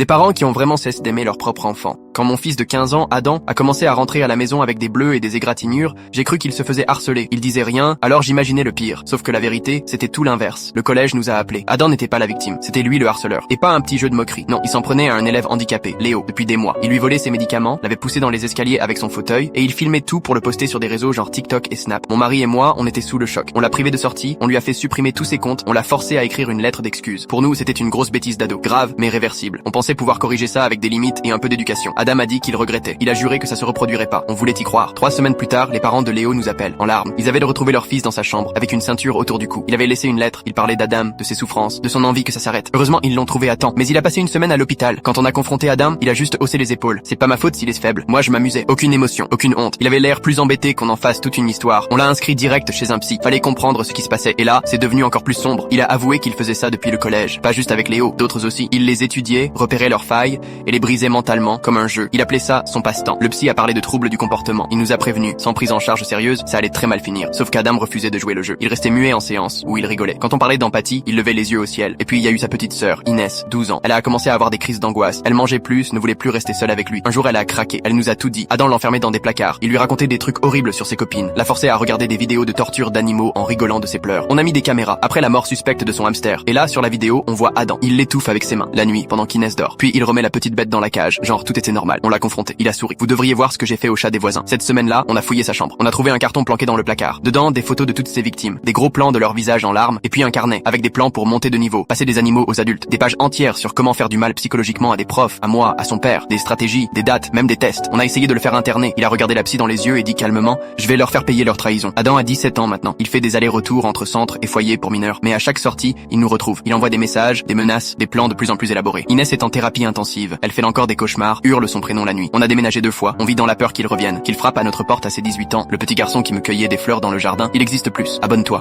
Des parents qui ont vraiment cessé d'aimer leur propre enfant. Quand mon fils de 15 ans, Adam, a commencé à rentrer à la maison avec des bleus et des égratignures, j'ai cru qu'il se faisait harceler. Il disait rien, alors j'imaginais le pire. Sauf que la vérité, c'était tout l'inverse. Le collège nous a appelés. Adam n'était pas la victime, c'était lui le harceleur. Et pas un petit jeu de moquerie. Non, il s'en prenait à un élève handicapé, Léo, depuis des mois. Il lui volait ses médicaments, l'avait poussé dans les escaliers avec son fauteuil, et il filmait tout pour le poster sur des réseaux genre TikTok et Snap. Mon mari et moi, on était sous le choc. On l'a privé de sortie, on lui a fait supprimer tous ses comptes, on l'a forcé à écrire une lettre d'excuse. Pour nous, c'était une grosse bêtise d'ado. Grave, mais réversible. On pensait pouvoir corriger ça avec des limites et un peu d'éducation. Adam a dit qu'il regrettait. Il a juré que ça se reproduirait pas. On voulait y croire. 3 semaines plus tard, les parents de Léo nous appellent, en larmes. Ils avaient de retrouver leur fils dans sa chambre, avec une ceinture autour du cou. Il avait laissé une lettre, il parlait d'Adam, de ses souffrances, de son envie que ça s'arrête. Heureusement, ils l'ont trouvé à temps. Mais il a passé une semaine à l'hôpital. Quand on a confronté Adam, il a juste haussé les épaules. C'est pas ma faute s'il est faible. Moi, je m'amusais. Aucune émotion, aucune honte. Il avait l'air plus embêté qu'on en fasse toute une histoire. On l'a inscrit direct chez un psy. Fallait comprendre ce qui se passait. Et là, c'est devenu encore plus sombre. Il a avoué qu'il faisait ça depuis le collège. Pas juste avec Léo, d'autres aussi. Il les étudiait, repérait leurs failles, et les brisait mentalement, comme un jeu. Il appelait ça son passe-temps. Le psy a parlé de troubles du comportement. Il nous a prévenus. Sans prise en charge sérieuse, ça allait très mal finir. Sauf qu'Adam refusait de jouer le jeu. Il restait muet en séance, où il rigolait. Quand on parlait d'empathie, il levait les yeux au ciel. Et puis il y a eu sa petite sœur, Inès, 12 ans. Elle a commencé à avoir des crises d'angoisse. Elle mangeait plus, ne voulait plus rester seule avec lui. Un jour, elle a craqué. Elle nous a tout dit. Adam l'enfermait dans des placards. Il lui racontait des trucs horribles sur ses copines. La forçait à regarder des vidéos de torture d'animaux en rigolant de ses pleurs. On a mis des caméras. Après la mort suspecte de son hamster. Et là, sur la vidéo, on voit Adam. Il l'étouffe avec ses mains, la nuit, pendant qu'Inès dort. Puis il remet la petite bête dans la cage. Genre, tout était normal. On l'a confronté. Il a souri. Vous devriez voir ce que j'ai fait au chat des voisins. Cette semaine-là, on a fouillé sa chambre. On a trouvé un carton planqué dans le placard. Dedans, des photos de toutes ses victimes. Des gros plans de leur visage en larmes. Et puis un carnet, avec des plans pour monter de niveau. Passer des animaux aux adultes. Des pages entières sur comment faire du mal psychologiquement à des profs, à moi, à son père. Des stratégies, des dates, même des tests. On a essayé de le faire interner. Il a regardé la psy dans les yeux et dit calmement, je vais leur faire payer leur trahison. Adam a 17 ans maintenant. Il fait des allers-retours entre centre et foyer pour mineurs. Mais à chaque sortie, il nous retrouve. Il envoie des messages, des menaces, des plans de plus en plus élaborés. Inès est en thérapie intensive. Elle fait encore des cauchemars, hurle son prénom la nuit. On a déménagé 2 fois. On vit dans la peur qu'il revienne, qu'il frappe à notre porte à ses 18 ans. Le petit garçon qui me cueillait des fleurs dans le jardin, il existe plus. Abonne-toi.